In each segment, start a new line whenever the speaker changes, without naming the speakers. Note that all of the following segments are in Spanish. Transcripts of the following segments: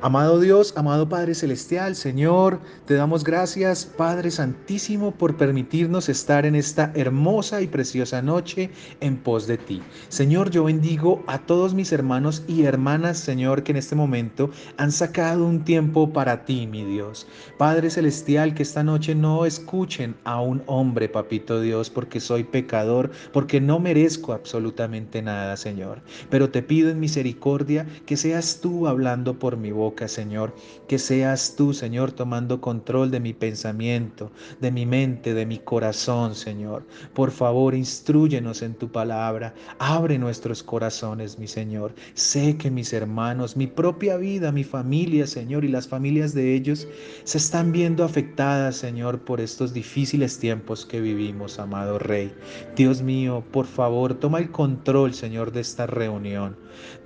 Amado Dios, amado Padre Celestial, Señor, te damos gracias, Padre Santísimo, por permitirnos estar en esta hermosa y preciosa noche en pos de ti. Señor, yo bendigo a todos mis hermanos y hermanas, Señor, que en este momento han sacado un tiempo para ti, mi Dios. Padre Celestial, que esta noche no escuchen a un hombre, Papito Dios, porque soy pecador, porque no merezco absolutamente nada, Señor. Pero te pido en misericordia que seas tú hablando por mi boca, Señor, que seas tú, Señor, tomando control de mi pensamiento, de mi mente, de mi corazón, Señor. Por favor, instrúyenos en tu palabra, abre nuestros corazones, mi Señor. Sé que mis hermanos, mi propia vida, mi familia, Señor, y las familias de ellos se están viendo afectadas, Señor, por estos difíciles tiempos que vivimos, amado Rey. Dios mío, por favor, toma el control, Señor, de esta reunión.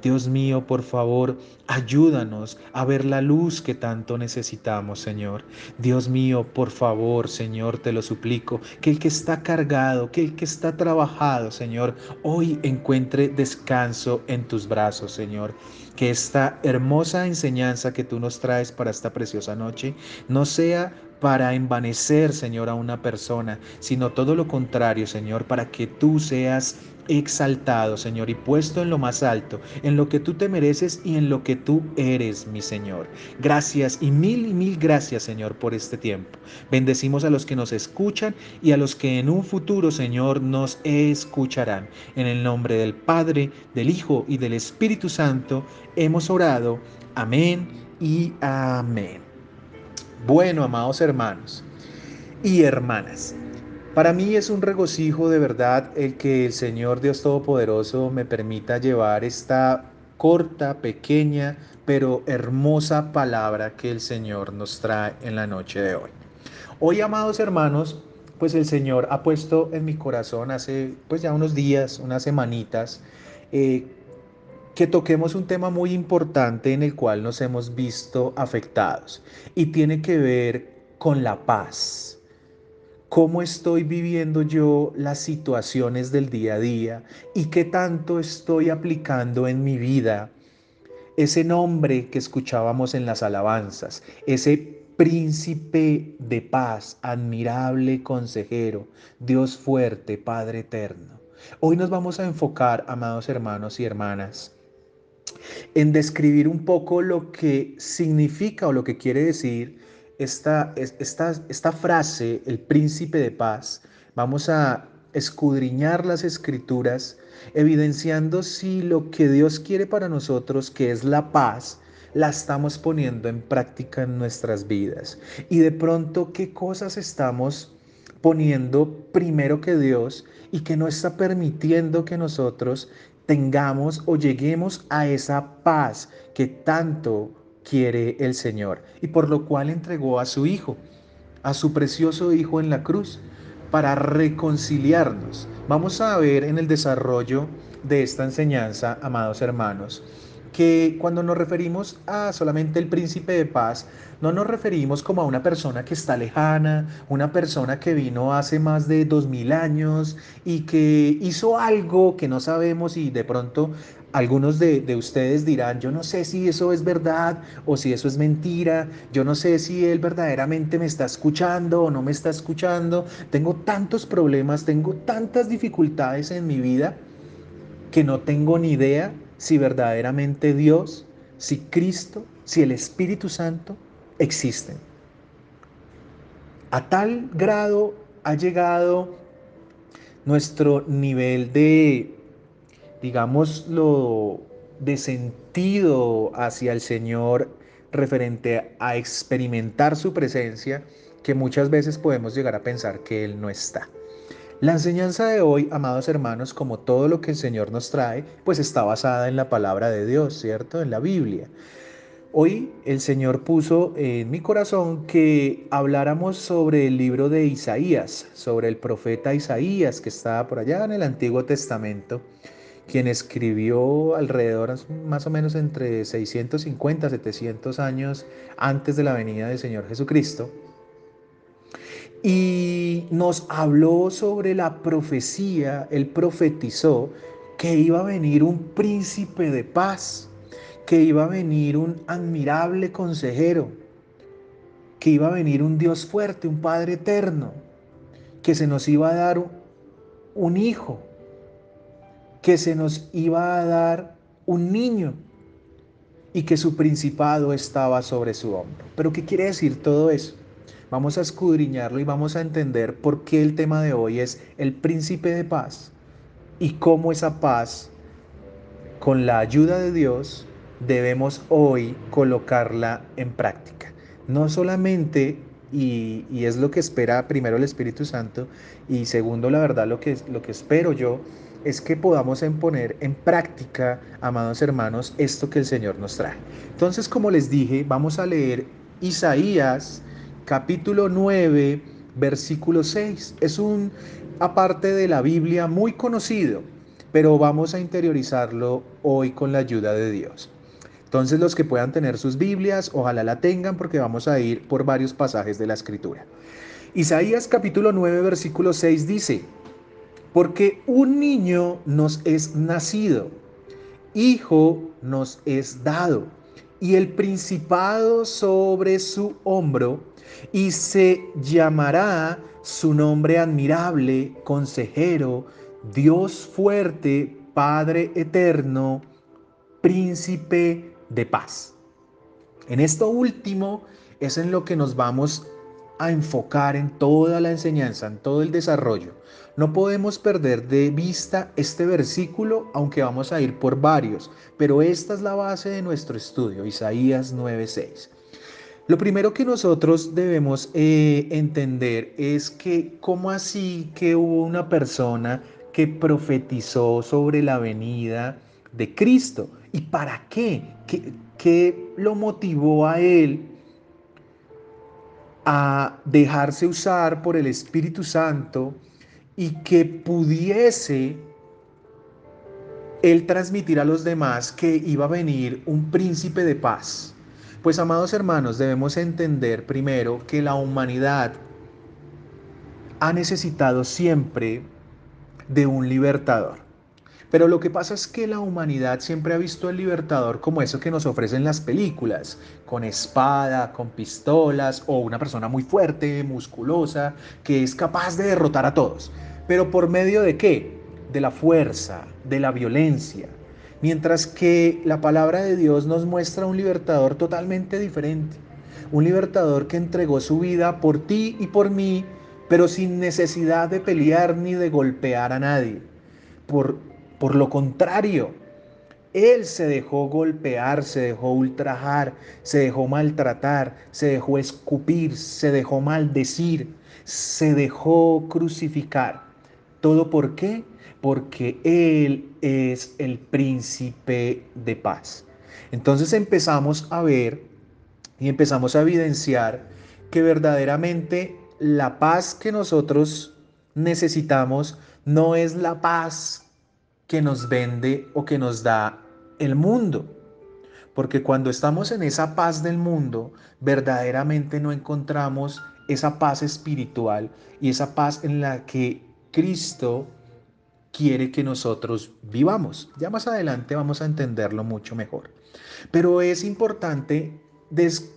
Dios mío, por favor, ayúdanos a ver la luz que tanto necesitamos, Señor. Dios mío, por favor, Señor, te lo suplico, que el que está cargado, que el que está trabajado, Señor, hoy encuentre descanso en tus brazos, Señor. Que esta hermosa enseñanza que tú nos traes para esta preciosa noche no sea para envanecer, Señor, a una persona, sino todo lo contrario, Señor, para que tú seas exaltado, Señor, y puesto en lo más alto, en lo que tú te mereces y en lo que tú eres, mi Señor. Gracias y mil gracias, Señor, por este tiempo. Bendecimos a los que nos escuchan y a los que en un futuro, Señor, nos escucharán. En el nombre del Padre, del Hijo y del Espíritu Santo, hemos orado. Amén y amén. Bueno, amados hermanos y hermanas, para mí es un regocijo de verdad el que el Señor Dios Todopoderoso me permita llevar esta corta, pequeña, pero hermosa palabra que el Señor nos trae en la noche de hoy. Hoy, amados hermanos, pues el Señor ha puesto en mi corazón hace pues ya unos días, unas semanitas, eh, que toquemos un tema muy importante en el cual nos hemos visto afectados y tiene que ver con la paz. ¿Cómo estoy viviendo yo las situaciones del día a día y qué tanto estoy aplicando en mi vida ese nombre que escuchábamos en las alabanzas, ese príncipe de paz, admirable consejero, Dios fuerte, Padre eterno? Hoy nos vamos a enfocar, amados hermanos y hermanas, en describir un poco lo que significa o lo que quiere decir esta frase, el príncipe de paz. Vamos a escudriñar las escrituras, evidenciando si lo que Dios quiere para nosotros, que es la paz, la estamos poniendo en práctica en nuestras vidas. Y de pronto, ¿qué cosas estamos poniendo primero que Dios y que no está permitiendo que nosotros tengamos o lleguemos a esa paz que tanto quiere el Señor y por lo cual entregó a su Hijo, a su precioso Hijo en la cruz, para reconciliarnos? Vamos a ver en el desarrollo de esta enseñanza, amados hermanos, que cuando nos referimos a solamente el príncipe de paz, no nos referimos como a una persona que está lejana, una persona que vino hace más de 2000 años y que hizo algo que no sabemos y de pronto algunos de ustedes dirán, yo no sé si eso es verdad o si eso es mentira, yo no sé si él verdaderamente me está escuchando o no me está escuchando, tengo tantos problemas, tengo tantas dificultades en mi vida que no tengo ni idea si verdaderamente Dios, si Cristo, si el Espíritu Santo existen. A tal grado ha llegado nuestro nivel de, digámoslo, de sentido hacia el Señor referente a experimentar su presencia, que muchas veces podemos llegar a pensar que Él no está. La enseñanza de hoy, amados hermanos, como todo lo que el Señor nos trae, pues está basada en la palabra de Dios, ¿cierto? En la Biblia. Hoy el Señor puso en mi corazón que habláramos sobre el libro de Isaías, sobre el profeta Isaías que estaba por allá en el Antiguo Testamento, quien escribió alrededor más o menos entre 650 700 años antes de la venida del Señor Jesucristo. Y nos habló sobre la profecía, él profetizó que iba a venir un príncipe de paz, que iba a venir un admirable consejero, que iba a venir un Dios fuerte, un Padre eterno, que se nos iba a dar un hijo, que se nos iba a dar un niño y que su principado estaba sobre su hombro. Pero ¿qué quiere decir todo eso? Vamos a escudriñarlo y vamos a entender por qué el tema de hoy es el príncipe de paz y cómo esa paz, con la ayuda de Dios, debemos hoy colocarla en práctica. No solamente, y es lo que espera primero el Espíritu Santo, y segundo, la verdad, lo que espero yo, es que podamos poner en práctica, amados hermanos, esto que el Señor nos trae. Entonces, como les dije, vamos a leer Isaías capítulo 9, versículo 6. Es un aparte de la Biblia muy conocido, pero vamos a interiorizarlo hoy con la ayuda de Dios. Entonces los que puedan tener sus Biblias, ojalá la tengan porque vamos a ir por varios pasajes de la Escritura. Isaías capítulo 9 versículo 6 dice, porque un niño nos es nacido, hijo nos es dado, y el principado sobre su hombro, y se llamará su nombre admirable, consejero, Dios fuerte, Padre eterno, príncipe de paz. En esto último es en lo que nos vamos a enfocar en toda la enseñanza, en todo el desarrollo. No podemos perder de vista este versículo, aunque vamos a ir por varios, pero esta es la base de nuestro estudio, Isaías 9:6. Lo primero que nosotros debemos entender es que cómo así que hubo una persona que profetizó sobre la venida de Cristo y para qué, qué lo motivó a él a dejarse usar por el Espíritu Santo y que pudiese él transmitir a los demás que iba a venir un príncipe de paz. Pues amados hermanos, debemos entender primero que la humanidad ha necesitado siempre de un libertador. Pero lo que pasa es que la humanidad siempre ha visto al libertador como eso que nos ofrecen las películas, con espada, con pistolas o una persona muy fuerte, musculosa, que es capaz de derrotar a todos. Pero ¿por medio de qué? De la fuerza, de la violencia. Mientras que la palabra de Dios nos muestra un libertador totalmente diferente. Un libertador que entregó su vida por ti y por mí, pero sin necesidad de pelear ni de golpear a nadie. Por, por lo contrario, él se dejó golpear, se dejó ultrajar, se dejó maltratar, se dejó escupir, se dejó maldecir, se dejó crucificar. ¿Todo por qué? Porque Él es el príncipe de paz. Entonces empezamos a ver y empezamos a evidenciar que verdaderamente la paz que nosotros necesitamos no es la paz que nos vende o que nos da el mundo. Porque cuando estamos en esa paz del mundo, verdaderamente no encontramos esa paz espiritual y esa paz en la que Cristo quiere que nosotros vivamos. Ya más adelante vamos a entenderlo mucho mejor. Pero es importante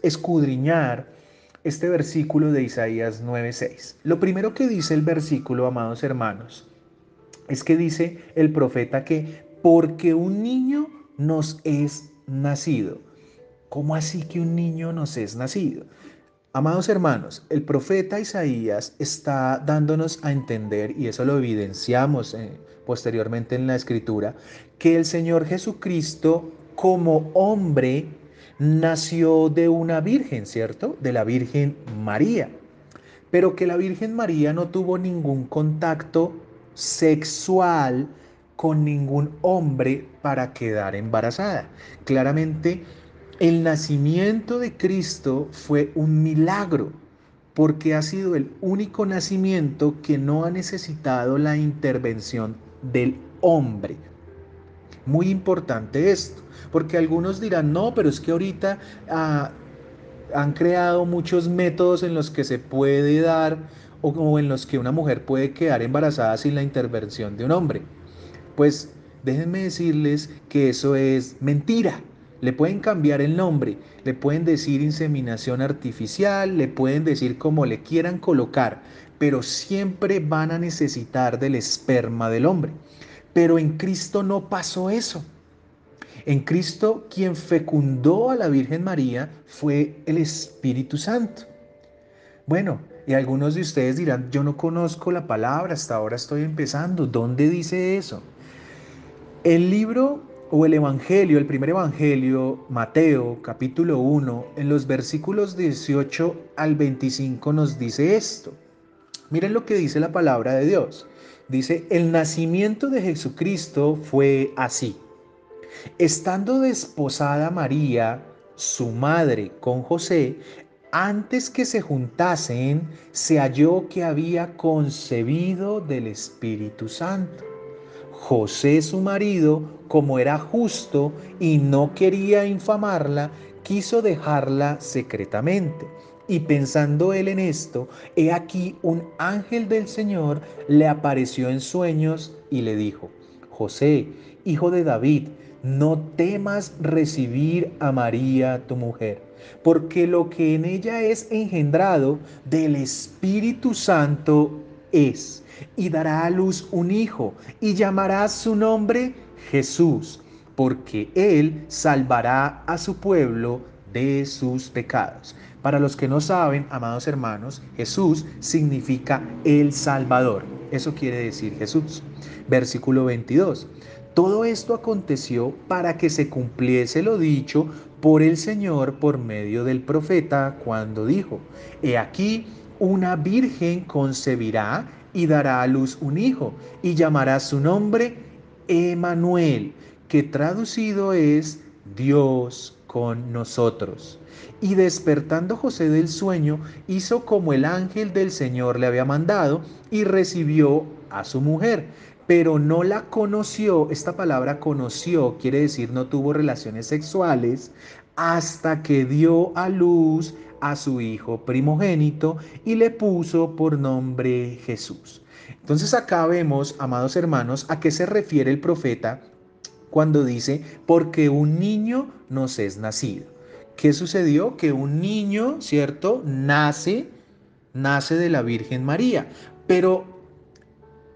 escudriñar este versículo de Isaías 9:6. Lo primero que dice el versículo, amados hermanos, es que dice el profeta que porque un niño nos es nacido. ¿Cómo así que un niño nos es nacido? Amados hermanos, el profeta Isaías está dándonos a entender, y eso lo evidenciamos posteriormente en la escritura, que el Señor Jesucristo como hombre nació de una virgen, ¿cierto? De la Virgen María, pero que la Virgen María no tuvo ningún contacto sexual con ningún hombre para quedar embarazada. Claramente, el nacimiento de Cristo fue un milagro, porque ha sido el único nacimiento que no ha necesitado la intervención del hombre. Muy importante esto, porque algunos dirán, no, pero es que ahorita han creado muchos métodos en los que se puede dar o en los que una mujer puede quedar embarazada sin la intervención de un hombre. Pues déjenme decirles que eso es mentira, Le pueden cambiar el nombre, le pueden decir inseminación artificial, le pueden decir como le quieran colocar, pero siempre van a necesitar del esperma del hombre. Pero en Cristo no pasó eso. En Cristo quien fecundó a la Virgen María fue el Espíritu Santo. Bueno, y algunos de ustedes dirán, yo no conozco la palabra, hasta ahora estoy empezando. ¿Dónde dice eso? El libro o el Evangelio, el primer Evangelio, Mateo, capítulo 1, en los versículos 18 al 25 nos dice esto. Miren lo que dice la palabra de Dios. Dice, el nacimiento de Jesucristo fue así. Estando desposada María, su madre, con José, antes que se juntasen, se halló que había concebido del Espíritu Santo. José, su marido, como era justo y no quería infamarla, quiso dejarla secretamente. Y pensando él en esto, he aquí un ángel del Señor le apareció en sueños y le dijo, José, hijo de David, no temas recibir a María tu mujer, porque lo que en ella es engendrado del Espíritu Santo es, y dará a luz un hijo, y llamará su nombre Jesús, porque él salvará a su pueblo de sus pecados. Para los que no saben, amados hermanos, Jesús significa el Salvador. Eso quiere decir Jesús. Versículo 22. Todo esto aconteció para que se cumpliese lo dicho por el Señor por medio del profeta cuando dijo, he aquí una virgen concebirá y dará a luz un hijo y llamará su nombre Emanuel, que traducido es Dios con nosotros. Y despertando José del sueño, hizo como el ángel del Señor le había mandado y recibió a su mujer, pero no la conoció. Esta palabra conoció quiere decir no tuvo relaciones sexuales hasta que dio a luz a su hijo primogénito y le puso por nombre Jesús. Entonces acá vemos, amados hermanos, a qué se refiere el profeta cuando dice, porque un niño nos es nacido. ¿Qué sucedió? Que un niño, ¿cierto? Nace de la Virgen María. Pero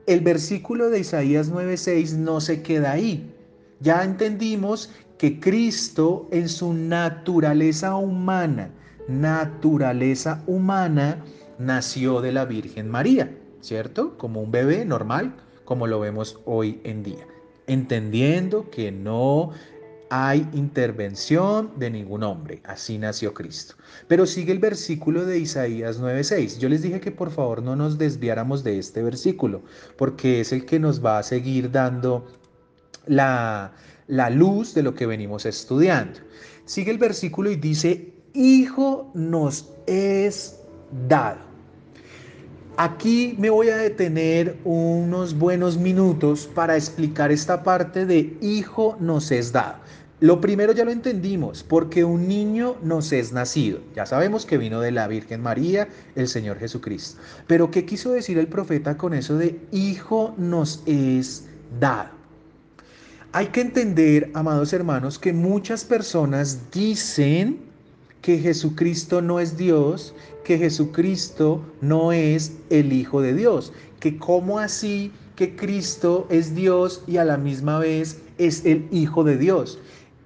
el versículo de Isaías 9:6 no se queda ahí. Ya entendimos que Cristo en su naturaleza humana, nació de la Virgen María, ¿cierto? Como un bebé normal, como lo vemos hoy en día. Entendiendo que no hay intervención de ningún hombre, así nació Cristo. Pero sigue el versículo de Isaías 9:6. Yo les dije que por favor no nos desviáramos de este versículo, porque es el que nos va a seguir dando la luz de lo que venimos estudiando. Sigue el versículo y dice, Hijo nos es dado. Aquí me voy a detener unos buenos minutos para explicar esta parte de hijo nos es dado. Lo primero ya lo entendimos, porque un niño nos es nacido. Ya sabemos que vino de la Virgen María, el Señor Jesucristo. Pero ¿qué quiso decir el profeta con eso de hijo nos es dado? Hay que entender, amados hermanos, que muchas personas dicen que Jesucristo no es Dios, que Jesucristo no es el Hijo de Dios, que cómo así que Cristo es Dios y a la misma vez es el Hijo de Dios.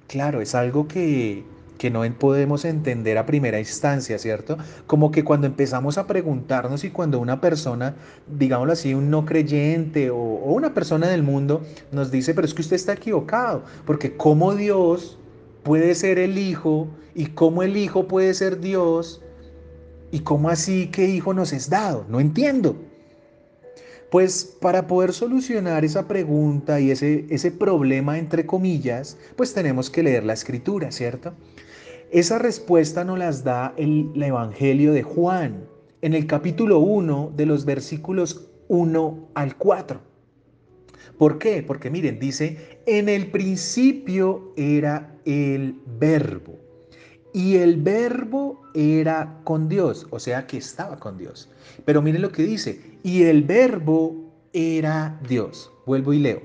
Claro, es algo que no podemos entender a primera instancia, ¿cierto? Como que cuando empezamos a preguntarnos y cuando una persona, digámoslo así, un no creyente o una persona del mundo nos dice, pero es que usted está equivocado, porque ¿cómo Dios puede ser el Hijo y cómo el Hijo puede ser Dios y cómo así que Hijo nos es dado? No entiendo. Pues para poder solucionar esa pregunta y ese problema, entre comillas, pues tenemos que leer la escritura, ¿cierto? Esa respuesta nos las da el Evangelio de Juan en el capítulo 1 de los versículos 1 al 4. ¿Por qué? Porque miren, dice, en el principio era el verbo. Y el verbo era con Dios, o sea que estaba con Dios. Pero miren lo que dice, y el verbo era Dios. Vuelvo y leo.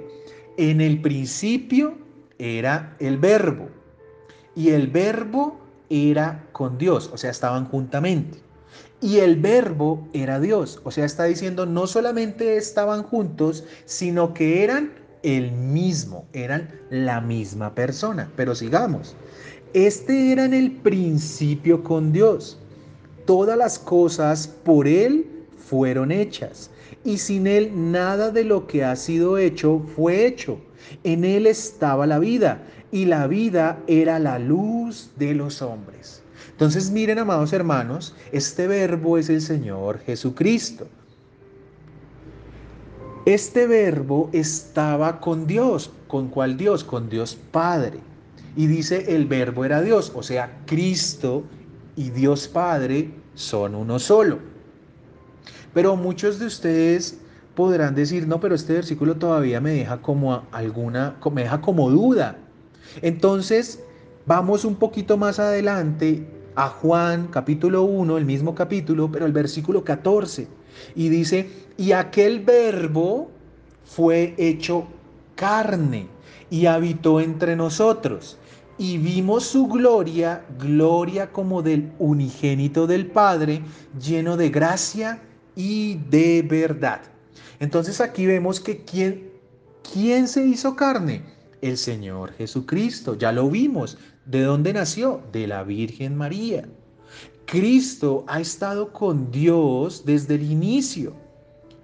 En el principio era el verbo. Y el verbo era con Dios, o sea, estaban juntamente. Y el verbo era Dios, o sea, está diciendo no solamente estaban juntos, sino que eran el mismo, eran la misma persona. Pero sigamos. Este era en el principio con Dios. Todas las cosas por Él fueron hechas, y sin Él nada de lo que ha sido hecho fue hecho. En Él estaba la vida, y la vida era la luz de los hombres. Entonces miren, amados hermanos, este verbo es el Señor Jesucristo. Este verbo estaba con Dios. ¿Con cuál Dios? Con Dios Padre. Y dice el verbo era Dios, o sea, Cristo y Dios Padre son uno solo. Pero muchos de ustedes podrán decir, no, pero este versículo todavía me deja como me deja como duda. Entonces, vamos un poquito más adelante a Juan capítulo 1, el mismo capítulo, pero el versículo 14. Y dice, y aquel verbo fue hecho carne y habitó entre nosotros. Y vimos su gloria, gloria como del unigénito del Padre, lleno de gracia y de verdad. Entonces aquí vemos que ¿quién se hizo carne? El Señor Jesucristo, ya lo vimos. ¿De dónde nació? De la Virgen María. Cristo ha estado con Dios desde el inicio.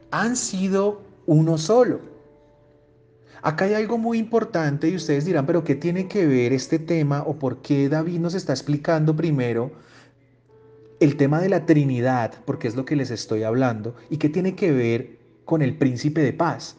Han sido uno solo. Acá hay algo muy importante y ustedes dirán, pero ¿qué tiene que ver este tema o por qué David nos está explicando primero el tema de la Trinidad, porque es lo que les estoy hablando, y qué tiene que ver con el príncipe de paz?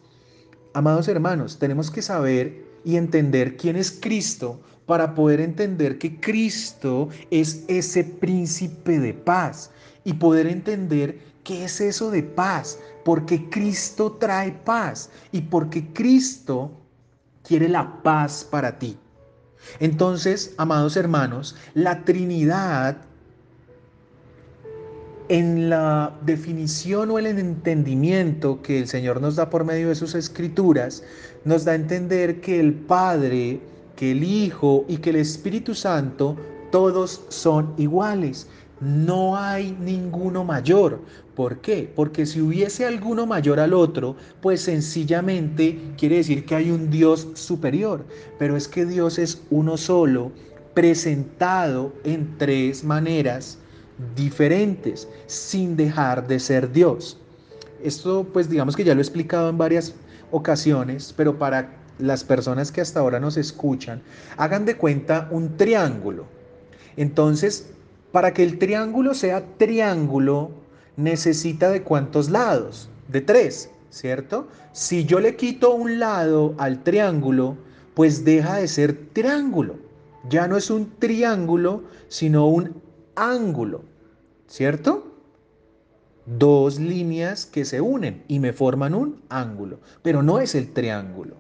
Amados hermanos, tenemos que saber y entender quién es Cristo para poder entender que Cristo es ese príncipe de paz y poder entender qué es eso de paz, porque Cristo trae paz y porque Cristo quiere la paz para ti. Entonces, amados hermanos, la Trinidad en la definición o el entendimiento que el Señor nos da por medio de sus escrituras, nos da a entender que el Padre, que el Hijo y que el Espíritu Santo, todos son iguales. No hay ninguno mayor. ¿Por qué? Porque si hubiese alguno mayor al otro, pues sencillamente quiere decir que hay un Dios superior. Pero es que Dios es uno solo, presentado en tres maneras diferentes, sin dejar de ser Dios. Esto pues digamos que ya lo he explicado en varias ocasiones, pero para las personas que hasta ahora nos escuchan, hagan de cuenta un triángulo. Entonces, para que el triángulo sea triángulo, necesita de cuántos lados? De tres, ¿cierto? Si yo le quito un lado al triángulo, pues deja de ser triángulo. Ya no es un triángulo, sino un ángulo, ¿cierto? Dos líneas que se unen y me forman un ángulo, pero no es el triángulo.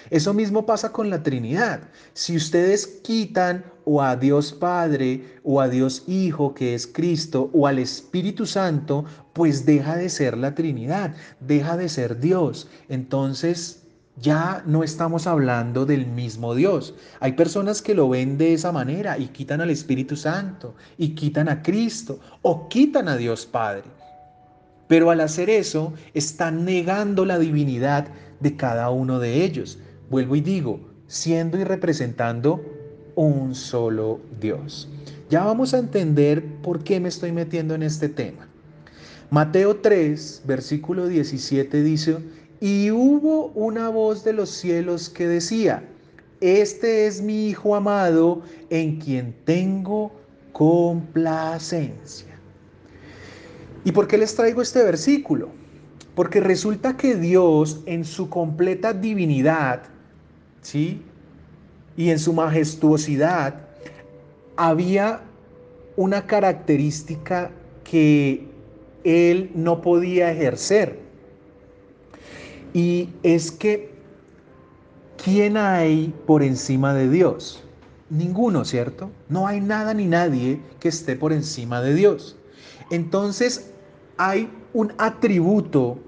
Eso mismo pasa con la Trinidad. Si ustedes quitan o a Dios Padre o a Dios Hijo, que es Cristo, o al Espíritu Santo, pues deja de ser la Trinidad, deja de ser Dios. Entonces ya no estamos hablando del mismo Dios. Hay personas que lo ven de esa manera y quitan al Espíritu Santo y quitan a Cristo o quitan a Dios Padre. Pero al hacer eso, están negando la divinidad de cada uno de ellos. Vuelvo y digo, siendo y representando un solo Dios. Ya vamos a entender por qué me estoy metiendo en este tema. Mateo 3, versículo 17 dice, y hubo una voz de los cielos que decía, este es mi Hijo amado en quien tengo complacencia. ¿Y por qué les traigo este versículo? Porque resulta que Dios en su completa divinidad, ¿sí? Y en su majestuosidad, había una característica que él no podía ejercer. Y es que, ¿quién hay por encima de Dios? Ninguno, ¿cierto? No hay nada ni nadie que esté por encima de Dios. Entonces, hay un atributo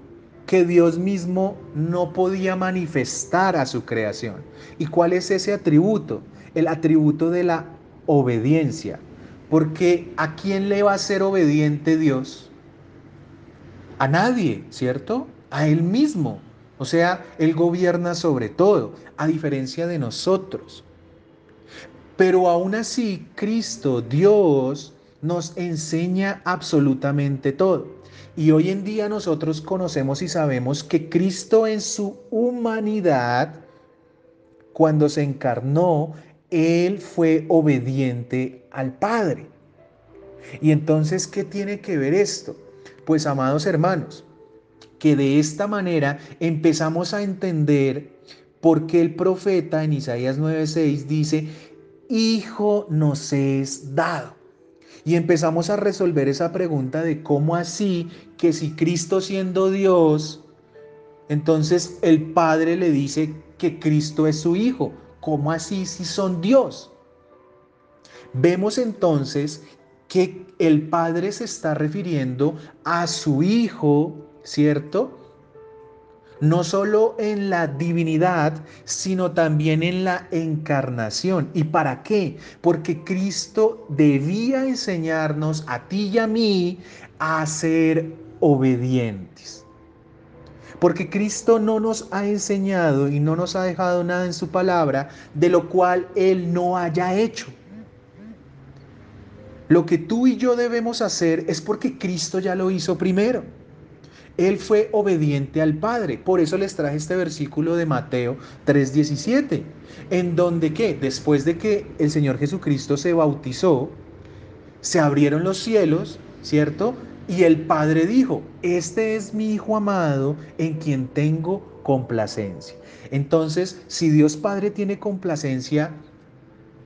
que Dios mismo no podía manifestar a su creación. ¿Y cuál es ese atributo? El atributo de la obediencia. Porque ¿a quién le va a ser obediente Dios? A nadie, ¿cierto? A Él mismo. O sea, Él gobierna sobre todo, a diferencia de nosotros. Pero aún así, Cristo, Dios, nos enseña absolutamente todo. Y hoy en día nosotros conocemos y sabemos que Cristo en su humanidad, cuando se encarnó, Él fue obediente al Padre. Y entonces, ¿qué tiene que ver esto? Pues, amados hermanos, que de esta manera empezamos a entender por qué el profeta en Isaías 9:6 dice, Hijo nos es dado. Y empezamos a resolver esa pregunta de cómo así que si Cristo siendo Dios, entonces el Padre le dice que Cristo es su Hijo. ¿Cómo así si son Dios? Vemos entonces que el Padre se está refiriendo a su Hijo, ¿cierto? No solo en la divinidad, sino también en la encarnación. ¿Y para qué? Porque Cristo debía enseñarnos a ti y a mí a ser obedientes. Porque Cristo no nos ha enseñado y no nos ha dejado nada en su palabra de lo cual Él no haya hecho. Lo que tú y yo debemos hacer es porque Cristo ya lo hizo primero. Él fue obediente al Padre. Por eso les traje este versículo de Mateo 3:17, en donde que después de que el Señor Jesucristo se bautizó, se abrieron los cielos, ¿cierto? Y el Padre dijo, este es mi Hijo amado en quien tengo complacencia. Entonces, si Dios Padre tiene complacencia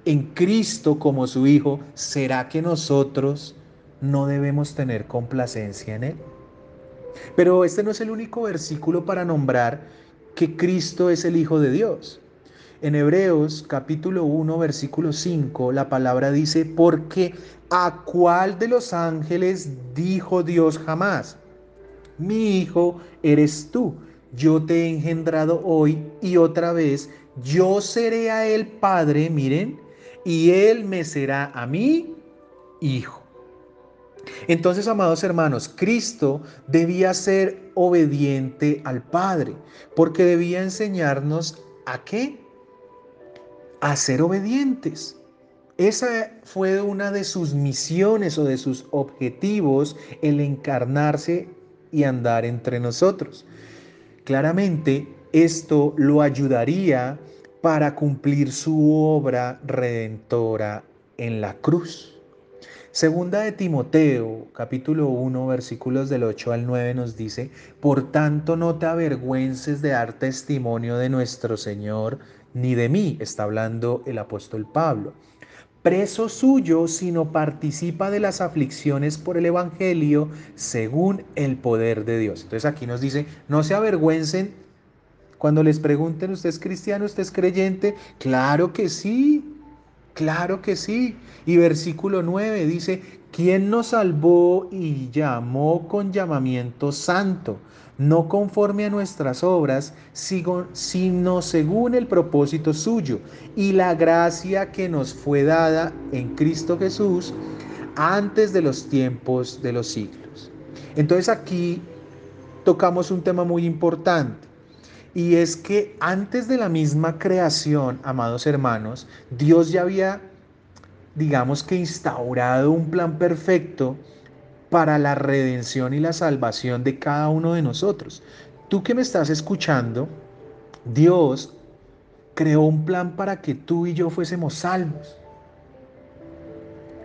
en Cristo como su Hijo, ¿será que nosotros no debemos tener complacencia en Él? Pero este no es el único versículo para nombrar que Cristo es el Hijo de Dios. En Hebreos capítulo 1 versículo 5 la palabra dice, porque ¿a cuál de los ángeles dijo Dios jamás? Mi hijo eres tú, yo te he engendrado hoy y otra vez, yo seré a él padre, miren, y él me será a mí hijo. Entonces, amados hermanos, Cristo debía ser obediente al Padre, porque debía enseñarnos a qué, a ser obedientes. Esa fue una de sus misiones o de sus objetivos, el encarnarse y andar entre nosotros. Claramente, esto lo ayudaría para cumplir su obra redentora en la cruz. Segunda de Timoteo, capítulo 1, versículos del 8 al 9 nos dice, por tanto no te avergüences de dar testimonio de nuestro Señor, ni de mí, está hablando el apóstol Pablo, preso suyo, sino participa de las aflicciones por el Evangelio según el poder de Dios. Entonces aquí nos dice, no se avergüencen cuando les pregunten, ¿usted es cristiano, usted es creyente? Claro que sí. Claro que sí. Y versículo 9 dice, ¿quién nos salvó y llamó con llamamiento santo? No conforme a nuestras obras, sino según el propósito suyo y la gracia que nos fue dada en Cristo Jesús antes de los tiempos de los siglos. Entonces aquí tocamos un tema muy importante. Y es que antes de la misma creación, amados hermanos, Dios ya había, digamos que instaurado un plan perfecto para la redención y la salvación de cada uno de nosotros. Tú que me estás escuchando, Dios creó un plan para que tú y yo fuésemos salvos.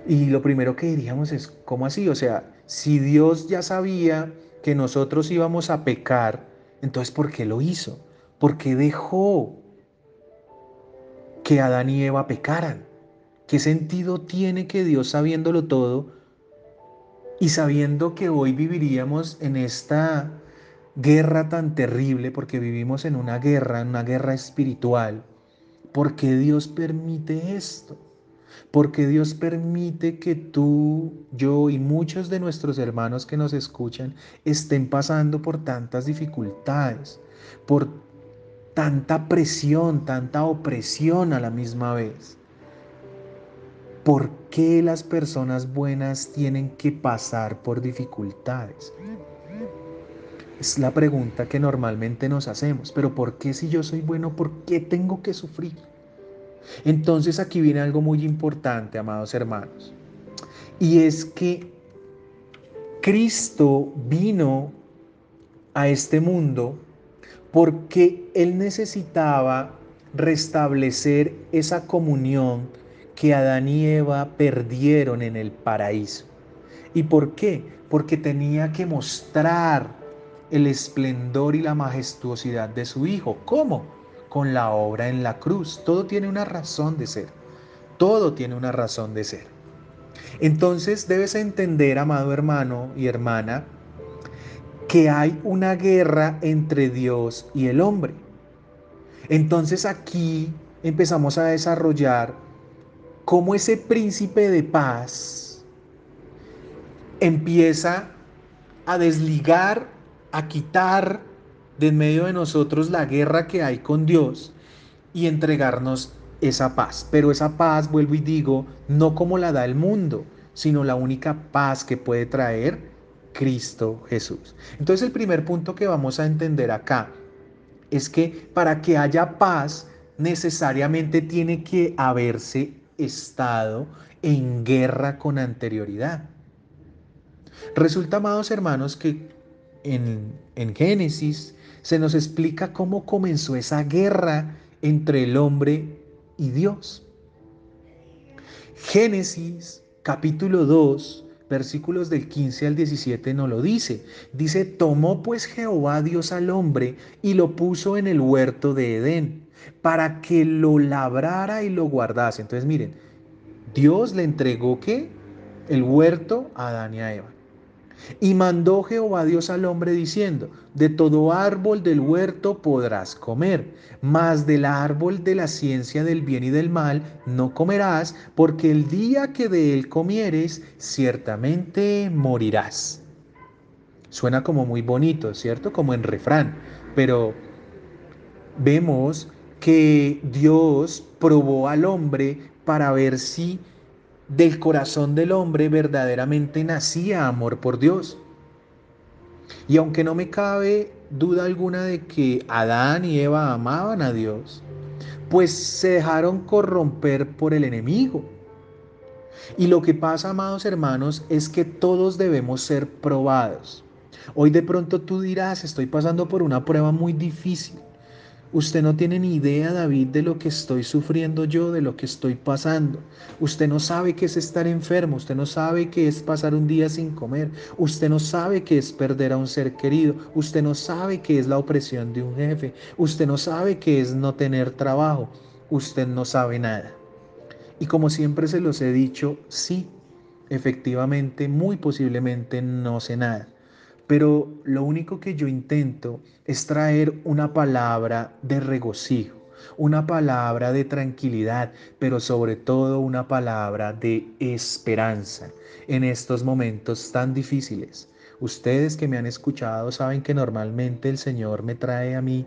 Y lo primero que diríamos es, ¿cómo así? O sea, si Dios ya sabía que nosotros íbamos a pecar, entonces ¿por qué lo hizo? ¿Por qué dejó que Adán y Eva pecaran? ¿Qué sentido tiene que Dios, sabiéndolo todo y sabiendo que hoy viviríamos en esta guerra tan terrible, porque vivimos en una guerra espiritual, por qué Dios permite esto? ¿Por qué Dios permite que tú, yo y muchos de nuestros hermanos que nos escuchan estén pasando por tantas dificultades, por tanta presión, tanta opresión a la misma vez? ¿Por qué las personas buenas tienen que pasar por dificultades? Es la pregunta que normalmente nos hacemos. Pero ¿por qué si yo soy bueno, por qué tengo que sufrir? Entonces aquí viene algo muy importante, amados hermanos. Y es que Cristo vino a este mundo porque Él necesitaba restablecer esa comunión que Adán y Eva perdieron en el paraíso. ¿Y por qué? Porque tenía que mostrar el esplendor y la majestuosidad de su Hijo. ¿Cómo? Con la obra en la cruz. Todo tiene una razón de ser. Todo tiene una razón de ser. Entonces debes entender, amado hermano y hermana, que hay una guerra entre Dios y el hombre. Entonces aquí empezamos a desarrollar cómo ese príncipe de paz empieza a desligar, a quitar de en medio de nosotros la guerra que hay con Dios y entregarnos esa paz. Pero esa paz, vuelvo y digo, no como la da el mundo, sino la única paz que puede traer Cristo Jesús. Entonces el primer punto que vamos a entender acá es que para que haya paz necesariamente tiene que haberse estado en guerra con anterioridad. Resulta, amados hermanos, que en Génesis se nos explica cómo comenzó esa guerra entre el hombre y Dios. Génesis capítulo 2, versículos del 15 al 17 nos lo dice. Dice, tomó pues Jehová Dios al hombre y lo puso en el huerto de Edén para que lo labrara y lo guardase. Entonces miren, Dios le entregó ¿qué? El huerto a Adán y a Eva. Y mandó Jehová Dios al hombre diciendo, de todo árbol del huerto podrás comer, mas del árbol de la ciencia del bien y del mal no comerás, porque el día que de él comieres, ciertamente morirás. Suena como muy bonito, ¿cierto? Como en refrán, pero vemos que Dios probó al hombre para ver si del corazón del hombre verdaderamente nacía amor por Dios. Y aunque no me cabe duda alguna de que Adán y Eva amaban a Dios, pues se dejaron corromper por el enemigo. Y lo que pasa, amados hermanos, es que todos debemos ser probados. Hoy de pronto tú dirás, estoy pasando por una prueba muy difícil. Usted no tiene ni idea, David, de lo que estoy sufriendo yo, de lo que estoy pasando. Usted no sabe qué es estar enfermo, usted no sabe qué es pasar un día sin comer, usted no sabe qué es perder a un ser querido, usted no sabe qué es la opresión de un jefe, usted no sabe qué es no tener trabajo, usted no sabe nada. Y como siempre se los he dicho, sí, efectivamente, muy posiblemente no sé nada. Pero lo único que yo intento es traer una palabra de regocijo, una palabra de tranquilidad, pero sobre todo una palabra de esperanza en estos momentos tan difíciles. Ustedes que me han escuchado saben que normalmente el Señor me trae a mí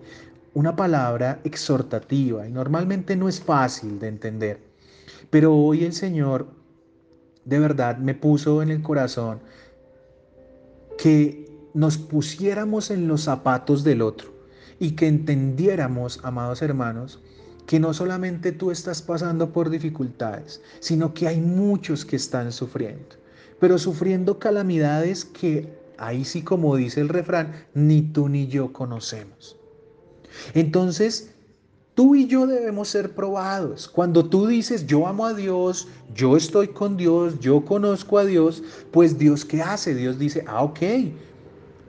una palabra exhortativa y normalmente no es fácil de entender. Pero hoy el Señor de verdad me puso en el corazón que nos pusiéramos en los zapatos del otro y que entendiéramos, amados hermanos, que no solamente tú estás pasando por dificultades, sino que hay muchos que están sufriendo, pero sufriendo calamidades que ahí sí, como dice el refrán, ni tú ni yo conocemos. Entonces, tú y yo debemos ser probados. Cuando tú dices, yo amo a Dios, yo estoy con Dios, yo conozco a Dios, pues Dios, ¿qué hace? Dios dice, ok,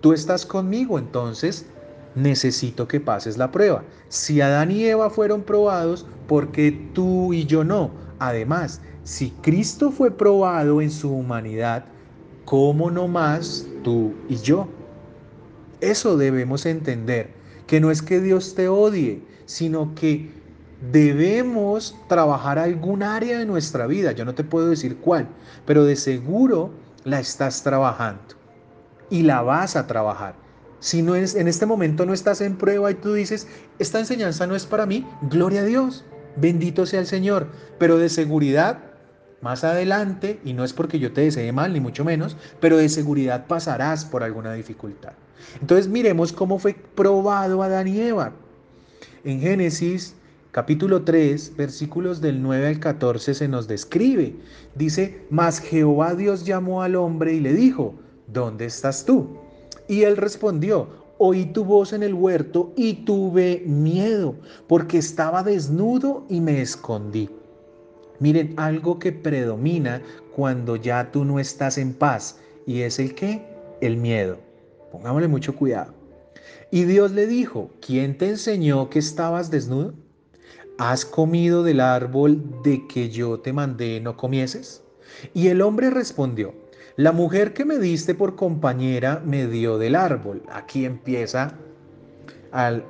tú estás conmigo, entonces necesito que pases la prueba. Si Adán y Eva fueron probados, ¿por qué tú y yo no? Además, si Cristo fue probado en su humanidad, ¿cómo no más tú y yo? Eso debemos entender, que no es que Dios te odie, sino que debemos trabajar algún área de nuestra vida. Yo no te puedo decir cuál, pero de seguro la estás trabajando y la vas a trabajar. Si no es, en este momento no estás en prueba y tú dices, esta enseñanza no es para mí, gloria a Dios, bendito sea el Señor, pero de seguridad Más adelante, y no es porque yo te desee mal, ni mucho menos, pero de seguridad pasarás por alguna dificultad. Entonces miremos cómo fue probado Adán y Eva. En Génesis capítulo 3, versículos del 9 al 14 se nos describe. Dice, mas Jehová Dios llamó al hombre y le dijo, ¿dónde estás tú? Y él respondió, oí tu voz en el huerto y tuve miedo, porque estaba desnudo y me escondí. Miren, algo que predomina cuando ya tú no estás en paz, y es el qué, el miedo. Pongámosle mucho cuidado. Y Dios le dijo, ¿quién te enseñó que estabas desnudo? ¿Has comido del árbol de que yo te mandé no comieses? Y el hombre respondió, la mujer que me diste por compañera me dio del árbol. Aquí empieza al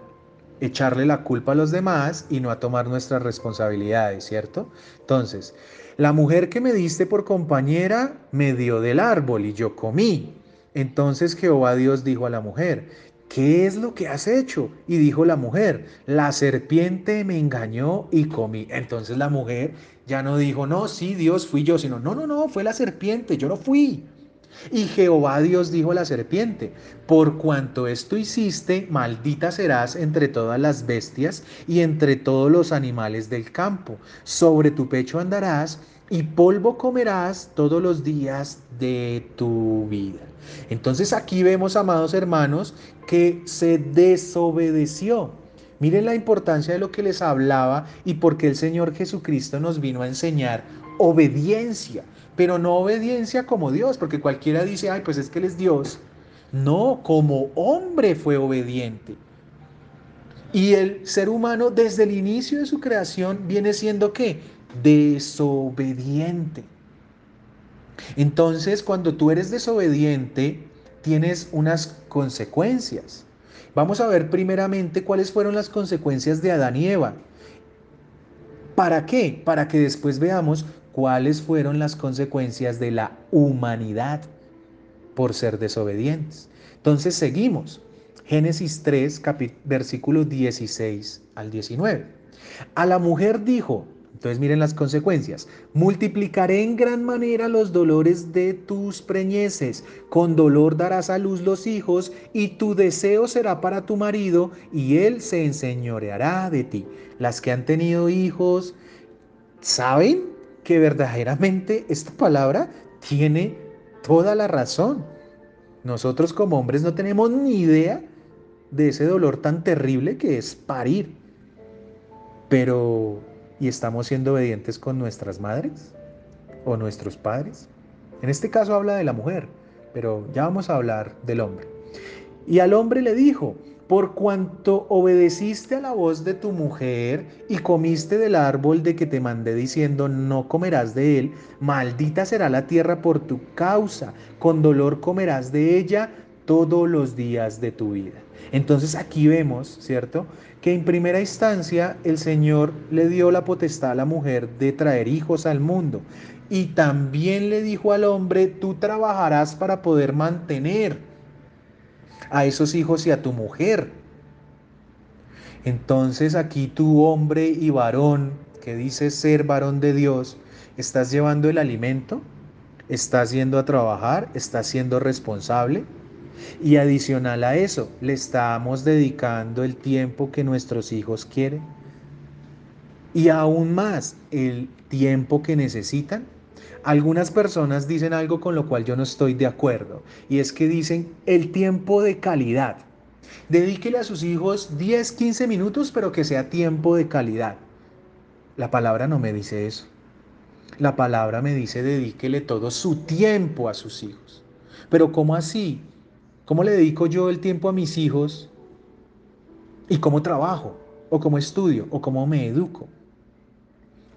echarle la culpa a los demás y no a tomar nuestras responsabilidades, ¿cierto? Entonces, la mujer que me diste por compañera me dio del árbol y yo comí. Entonces Jehová Dios dijo a la mujer, ¿qué es lo que has hecho? Y dijo la mujer, la serpiente me engañó y comí. Entonces la mujer ya no dijo, no, sí, Dios fui yo, sino, no, no, no, fue la serpiente, yo no fui. Y Jehová Dios dijo a la serpiente, por cuanto esto hiciste, maldita serás entre todas las bestias y entre todos los animales del campo. Sobre tu pecho andarás y polvo comerás todos los días de tu vida. Entonces aquí vemos, amados hermanos, que se desobedeció. Miren la importancia de lo que les hablaba y por qué el Señor Jesucristo nos vino a enseñar obediencia, pero no obediencia como Dios, porque cualquiera dice, ay, pues es que Él es Dios. No, como hombre fue obediente. Y el ser humano desde el inicio de su creación viene siendo ¿qué? Desobediente. Entonces, cuando tú eres desobediente, tienes unas consecuencias. Vamos a ver primeramente cuáles fueron las consecuencias de Adán y Eva. ¿Para qué? Para que después veamos cuáles fueron las consecuencias de la humanidad por ser desobedientes. Entonces seguimos. Génesis 3, versículos 16 al 19. A la mujer dijo, entonces miren las consecuencias, multiplicaré en gran manera los dolores de tus preñeces, con dolor darás a luz los hijos, y tu deseo será para tu marido, y él se enseñoreará de ti. Las que han tenido hijos, ¿saben que verdaderamente esta palabra tiene toda la razón? Nosotros como hombres no tenemos ni idea de ese dolor tan terrible que es parir. Pero, ¿y estamos siendo obedientes con nuestras madres o nuestros padres? En este caso habla de la mujer, pero ya vamos a hablar del hombre. Y al hombre le dijo, por cuanto obedeciste a la voz de tu mujer y comiste del árbol de que te mandé diciendo, no comerás de él, maldita será la tierra por tu causa, con dolor comerás de ella todos los días de tu vida. Entonces aquí vemos, ¿cierto? Que en primera instancia el Señor le dio la potestad a la mujer de traer hijos al mundo. Y también le dijo al hombre, tú trabajarás para poder mantener a esos hijos y a tu mujer. Entonces aquí tu hombre y varón, que dices ser varón de Dios, estás llevando el alimento, estás yendo a trabajar, estás siendo responsable. Y adicional a eso, le estamos dedicando el tiempo que nuestros hijos quieren. Y aún más, el tiempo que necesitan. Algunas personas dicen algo con lo cual yo no estoy de acuerdo. Y es que dicen el tiempo de calidad. Dedíquele a sus hijos 10, 15 minutos, pero que sea tiempo de calidad. La palabra no me dice eso. La palabra me dice dedíquele todo su tiempo a sus hijos. Pero ¿cómo así? ¿Cómo le dedico yo el tiempo a mis hijos y cómo trabajo? ¿O cómo estudio? ¿O cómo me educo?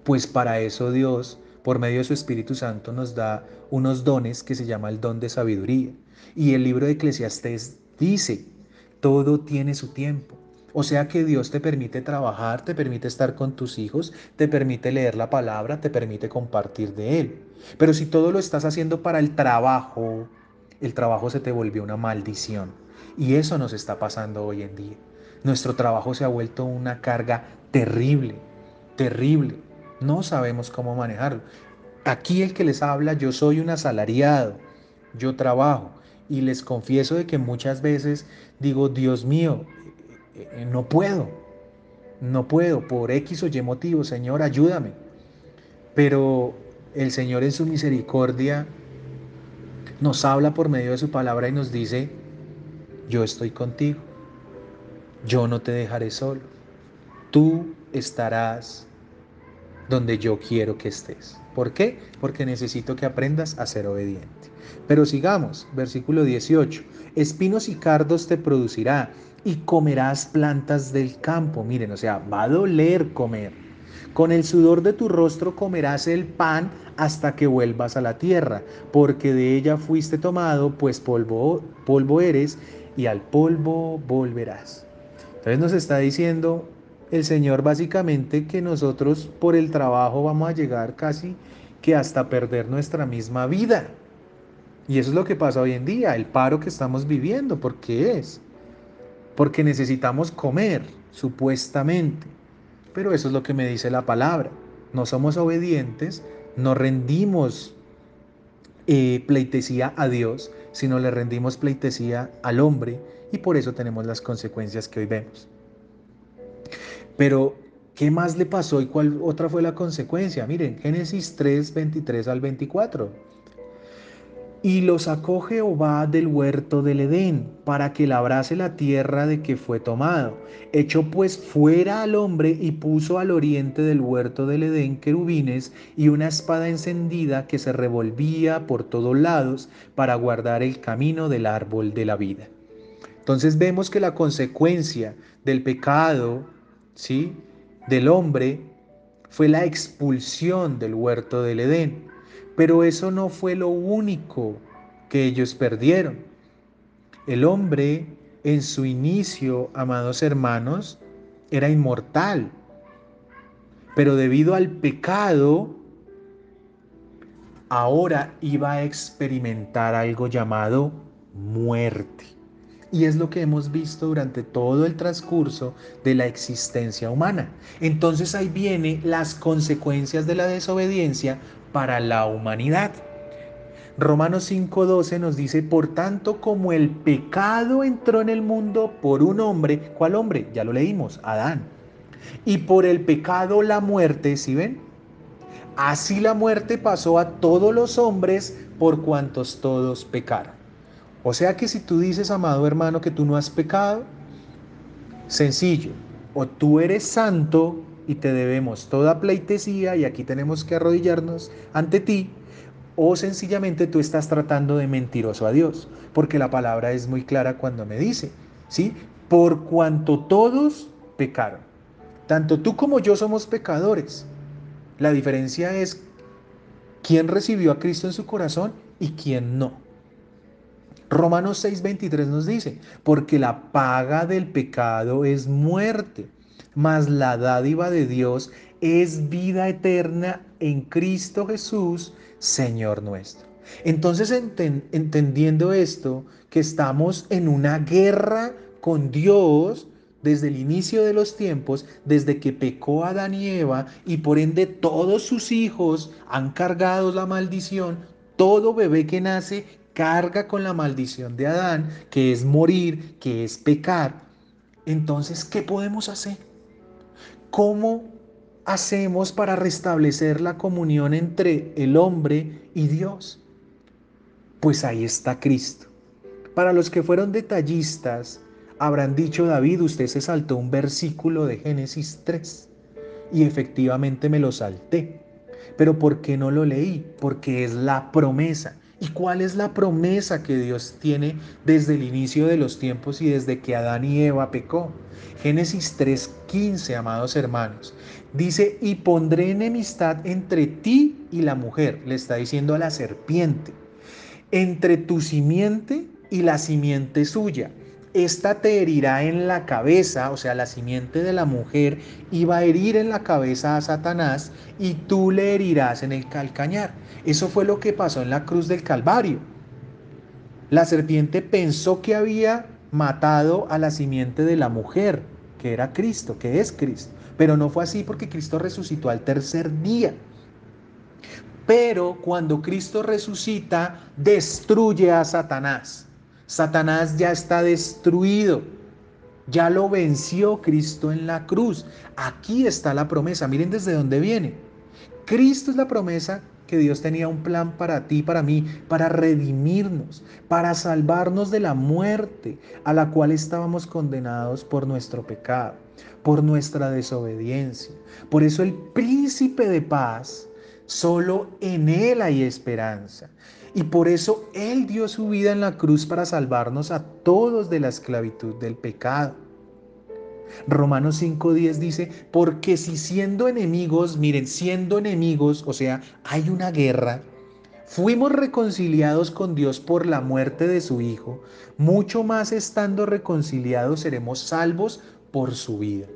Pues para eso Dios, por medio de su Espíritu Santo, nos da unos dones que se llama el don de sabiduría. Y el libro de Eclesiastés dice, todo tiene su tiempo. O sea que Dios te permite trabajar, te permite estar con tus hijos, te permite leer la palabra, te permite compartir de Él. Pero si todo lo estás haciendo para el trabajo se te volvió una maldición. Y eso nos está pasando hoy en día. Nuestro trabajo se ha vuelto una carga terrible, terrible. No sabemos cómo manejarlo. Aquí el que les habla, yo soy un asalariado, yo trabajo y les confieso de que muchas veces digo, Dios mío, no puedo, no puedo, por X o Y motivo, Señor, ayúdame. Pero el Señor en su misericordia nos habla por medio de su palabra y nos dice, yo estoy contigo, yo no te dejaré solo, tú estarás donde yo quiero que estés. ¿Por qué? Porque necesito que aprendas a ser obediente. Pero sigamos, versículo 18. Espinos y cardos te producirá y comerás plantas del campo. Miren, o sea, va a doler comer. Con el sudor de tu rostro comerás el pan hasta que vuelvas a la tierra, porque de ella fuiste tomado, pues polvo eres y al polvo volverás. Entonces nos está diciendo el Señor básicamente que nosotros por el trabajo vamos a llegar casi que hasta perder nuestra misma vida. Y eso es lo que pasa hoy en día, el paro que estamos viviendo. ¿Por qué es? Porque necesitamos comer, supuestamente. Pero eso es lo que me dice la palabra. No somos obedientes, no rendimos pleitesía a Dios, sino le rendimos pleitesía al hombre y por eso tenemos las consecuencias que hoy vemos. Pero, ¿qué más le pasó y cuál otra fue la consecuencia? Miren, Génesis 3, 23 al 24. Y lo sacó Jehová del huerto del Edén, para que labrase la tierra de que fue tomado. Echó pues fuera al hombre y puso al oriente del huerto del Edén querubines y una espada encendida que se revolvía por todos lados para guardar el camino del árbol de la vida. Entonces vemos que la consecuencia del pecado, ¿sí?, del hombre fue la expulsión del huerto del Edén. Pero eso no fue lo único que ellos perdieron. El hombre en su inicio, amados hermanos, era inmortal, pero debido al pecado, ahora iba a experimentar algo llamado muerte. Y es lo que hemos visto durante todo el transcurso de la existencia humana. Entonces ahí vienen las consecuencias de la desobediencia para la humanidad. Romanos 5:12 nos dice, por tanto como el pecado entró en el mundo por un hombre, ¿cuál hombre? Ya lo leímos, Adán. Y por el pecado la muerte, ¿sí ven? Así la muerte pasó a todos los hombres por cuantos todos pecaron. O sea que si tú dices, amado hermano, que tú no has pecado, sencillo, o tú eres santo y te debemos toda pleitesía y aquí tenemos que arrodillarnos ante ti, o sencillamente tú estás tratando de mentiroso a Dios, porque la palabra es muy clara cuando me dice, ¿sí? Por cuanto todos pecaron, tanto tú como yo somos pecadores. La diferencia es quién recibió a Cristo en su corazón y quién no. Romanos 6:23 nos dice, porque la paga del pecado es muerte, mas la dádiva de Dios es vida eterna en Cristo Jesús, Señor nuestro. Entonces, entendiendo esto, que estamos en una guerra con Dios desde el inicio de los tiempos, desde que pecó Adán y Eva, y por ende todos sus hijos han cargado la maldición, todo bebé que nace carga con la maldición de Adán, que es morir, que es pecar. Entonces, ¿qué podemos hacer? ¿Cómo hacemos para restablecer la comunión entre el hombre y Dios? Pues ahí está Cristo. Para los que fueron detallistas, habrán dicho, David, usted se saltó un versículo de Génesis 3. Y efectivamente me lo salté. Pero ¿por qué no lo leí? Porque es la promesa. ¿Y cuál es la promesa que Dios tiene desde el inicio de los tiempos y desde que Adán y Eva pecó? Génesis 3:15, amados hermanos. Dice, y pondré enemistad entre ti y la mujer, le está diciendo a la serpiente, entre tu simiente y la simiente suya. Esta te herirá en la cabeza, o sea, la simiente de la mujer iba a herir en la cabeza a Satanás y tú le herirás en el calcañar. Eso fue lo que pasó en la cruz del Calvario. La serpiente pensó que había matado a la simiente de la mujer, que era Cristo, que es Cristo. Pero no fue así porque Cristo resucitó al tercer día. Pero cuando Cristo resucita, destruye a Satanás. Satanás ya está destruido. Ya lo venció Cristo en la cruz. Aquí está la promesa. Miren desde dónde viene. Cristo es la promesa que Dios tenía un plan para ti, para mí, para redimirnos, para salvarnos de la muerte a la cual estábamos condenados por nuestro pecado, por nuestra desobediencia. Por eso el príncipe de paz, solo en Él hay esperanza. Y por eso Él dio su vida en la cruz para salvarnos a todos de la esclavitud del pecado. Romanos 5:10 dice, porque si siendo enemigos, miren, siendo enemigos, o sea, hay una guerra, fuimos reconciliados con Dios por la muerte de su Hijo, mucho más estando reconciliados seremos salvos por su vida.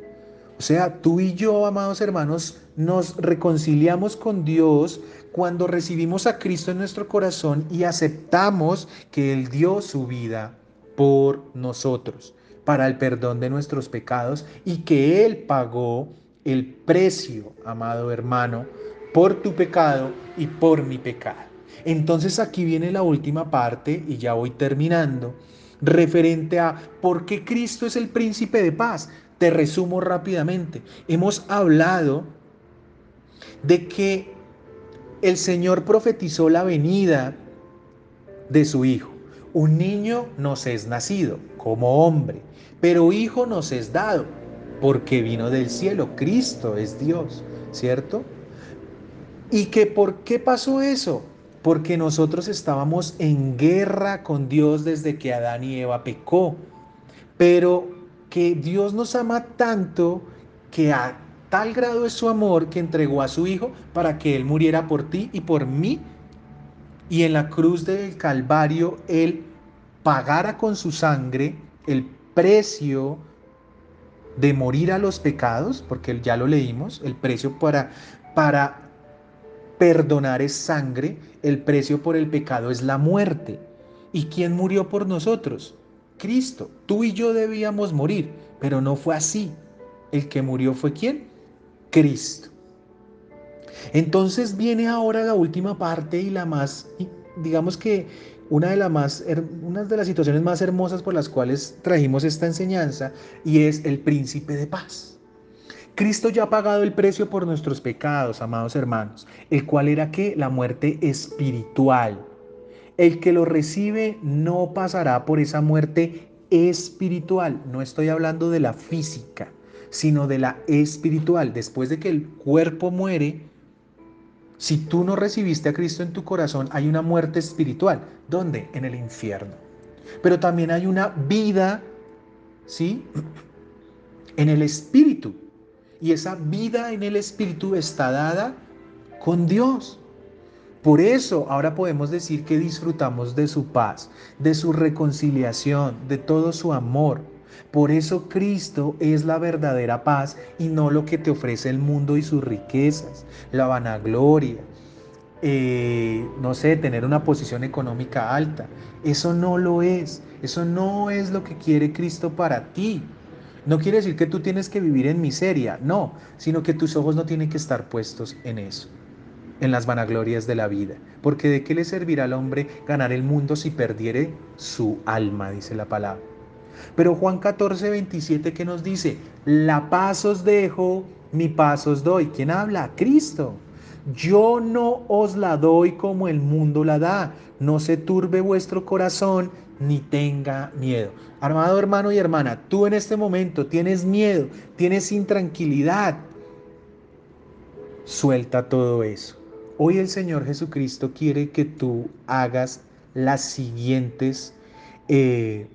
O sea, tú y yo, amados hermanos, nos reconciliamos con Dios cuando recibimos a Cristo en nuestro corazón y aceptamos que Él dio su vida por nosotros, para el perdón de nuestros pecados y que Él pagó el precio, amado hermano, por tu pecado y por mi pecado. Entonces aquí viene la última parte y ya voy terminando, referente a por qué Cristo es el príncipe de paz. Te resumo rápidamente. Hemos hablado de que el Señor profetizó la venida de su Hijo. Un niño nos es nacido como hombre, pero hijo nos es dado porque vino del cielo. Cristo es Dios, ¿cierto? ¿Y que por qué pasó eso? Porque nosotros estábamos en guerra con Dios desde que Adán y Eva pecó. Pero que Dios nos ama tanto que a tal grado es su amor que entregó a su Hijo para que Él muriera por ti y por mí. Y en la cruz del Calvario Él pagara con su sangre el precio de morir a los pecados, porque ya lo leímos, el precio para perdonar es sangre, el precio por el pecado es la muerte. ¿Y quién murió por nosotros? Cristo. Tú y yo debíamos morir, pero no fue así. El que murió fue ¿quién? Cristo. Entonces viene ahora la última parte y la más, digamos que una de las situaciones más hermosas por las cuales trajimos esta enseñanza, y es el príncipe de paz. Cristo ya ha pagado el precio por nuestros pecados, amados hermanos, el cual era que la muerte espiritual. El que lo recibe no pasará por esa muerte espiritual. No estoy hablando de la física, sino de la espiritual. Después de que el cuerpo muere, si tú no recibiste a Cristo en tu corazón, hay una muerte espiritual. ¿Dónde? En el infierno. Pero también hay una vida, ¿sí? En el espíritu. Y esa vida en el espíritu está dada con Dios. Por eso ahora podemos decir que disfrutamos de su paz, de su reconciliación, de todo su amor. Por eso Cristo es la verdadera paz y no lo que te ofrece el mundo y sus riquezas, la vanagloria, no sé, tener una posición económica alta. Eso no lo es. Eso no es lo que quiere Cristo para ti. No quiere decir que tú tienes que vivir en miseria, no, sino que tus ojos no tienen que estar puestos en eso, en las vanaglorias de la vida. Porque ¿de qué le servirá al hombre ganar el mundo si perdiere su alma? Dice la palabra. Pero Juan 14:27, ¿qué nos dice? La paz os dejo, mi paz os doy. ¿Quién habla? Cristo. Yo no os la doy como el mundo la da. No se turbe vuestro corazón ni tenga miedo. Amado hermano y hermana, tú en este momento tienes miedo, tienes intranquilidad. Suelta todo eso. Hoy el Señor Jesucristo quiere que tú hagas las siguientes, eh,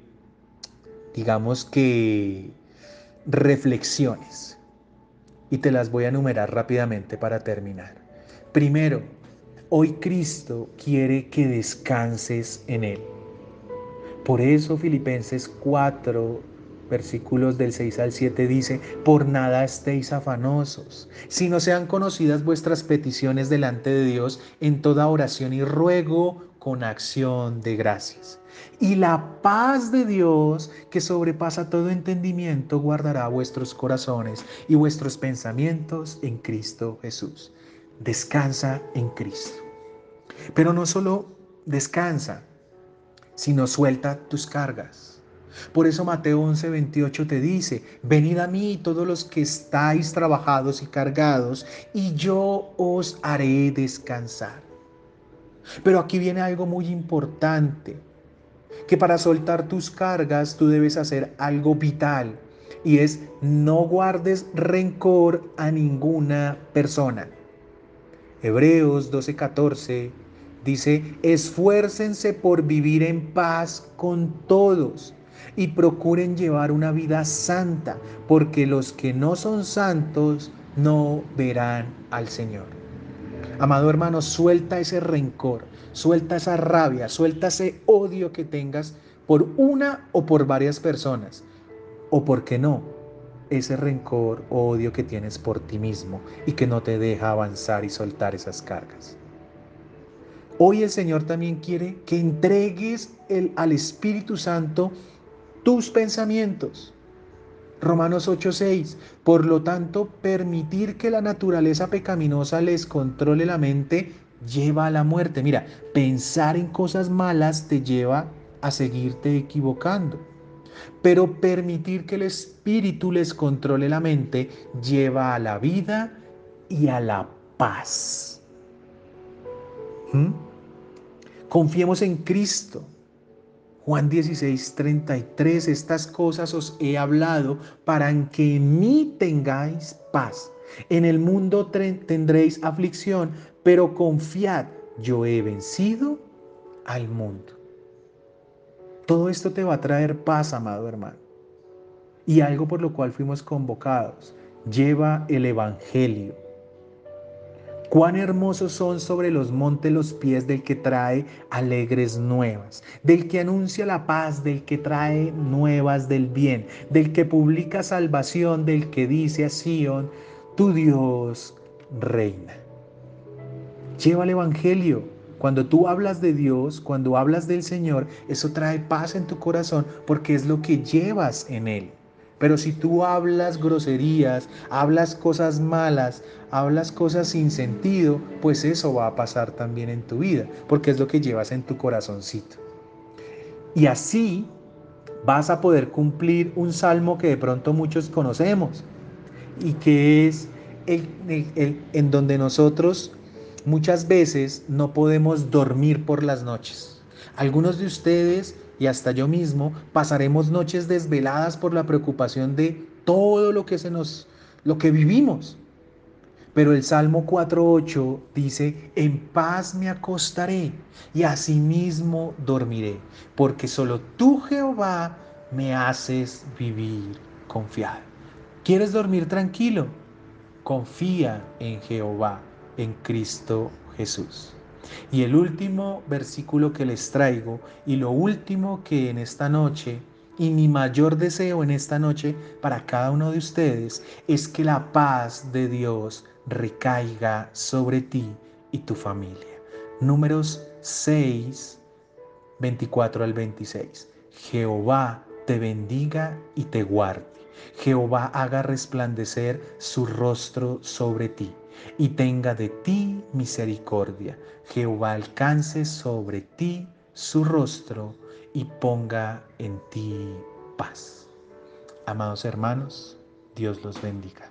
digamos que, reflexiones. Y te las voy a enumerar rápidamente para terminar. Primero, hoy Cristo quiere que descanses en Él. Por eso Filipenses 4, versículos del 6 al 7 dice, por nada estéis afanosos, sino sean conocidas vuestras peticiones delante de Dios en toda oración y ruego con acción de gracias. Y la paz de Dios, que sobrepasa todo entendimiento, guardará vuestros corazones y vuestros pensamientos en Cristo Jesús. Descansa en Cristo. Pero no solo descansa, sino suelta tus cargas. Por eso Mateo 11:28 te dice: venid a mí todos los que estáis trabajados y cargados, y yo os haré descansar. Pero aquí viene algo muy importante, que para soltar tus cargas tú debes hacer algo vital, y es: no guardes rencor a ninguna persona. Hebreos 12:14 dice: esfuércense por vivir en paz con todos y procuren llevar una vida santa, porque los que no son santos no verán al Señor. Amado hermano, suelta ese rencor, suelta esa rabia, suelta ese odio que tengas por una o por varias personas, o por qué no, ese rencor o odio que tienes por ti mismo y que no te deja avanzar y soltar esas cargas. Hoy el Señor también quiere que entregues al Espíritu Santo tus pensamientos. Romanos 8:6. Por lo tanto, permitir que la naturaleza pecaminosa les controle la mente lleva a la muerte. Mira, pensar en cosas malas te lleva a seguirte equivocando. Pero permitir que el Espíritu les controle la mente lleva a la vida y a la paz. ¿Mm? Confiemos en Cristo. Juan 16:33, estas cosas os he hablado para que en mí tengáis paz. En el mundo tendréis aflicción, pero confiad, yo he vencido al mundo. Todo esto te va a traer paz, amado hermano. Y algo por lo cual fuimos convocados: lleva el Evangelio. Cuán hermosos son sobre los montes los pies del que trae alegres nuevas, del que anuncia la paz, del que trae nuevas del bien, del que publica salvación, del que dice a Sión: tu Dios reina. Lleva el Evangelio. Cuando tú hablas de Dios, cuando hablas del Señor, eso trae paz en tu corazón porque es lo que llevas en Él. Pero si tú hablas groserías, hablas cosas malas, hablas cosas sin sentido, pues eso va a pasar también en tu vida, porque es lo que llevas en tu corazoncito. Y así vas a poder cumplir un salmo que de pronto muchos conocemos, y que es en donde nosotros muchas veces no podemos dormir por las noches. Algunos de ustedes y hasta yo mismo pasaremos noches desveladas por la preocupación de todo lo que vivimos. Pero el Salmo 4:8 dice: en paz me acostaré y asimismo dormiré, porque solo tú, Jehová, me haces vivir confiado. ¿Quieres dormir tranquilo? Confía en Jehová, en Cristo Jesús. Y el último versículo que les traigo, y lo último que en esta noche, y mi mayor deseo en esta noche para cada uno de ustedes, es que la paz de Dios recaiga sobre ti y tu familia. Números 6, 24 al 26. Jehová te bendiga y te guarde. Jehová haga resplandecer su rostro sobre ti y tenga de ti misericordia. Jehová alcance sobre ti su rostro y ponga en ti paz. Amados hermanos, Dios los bendiga.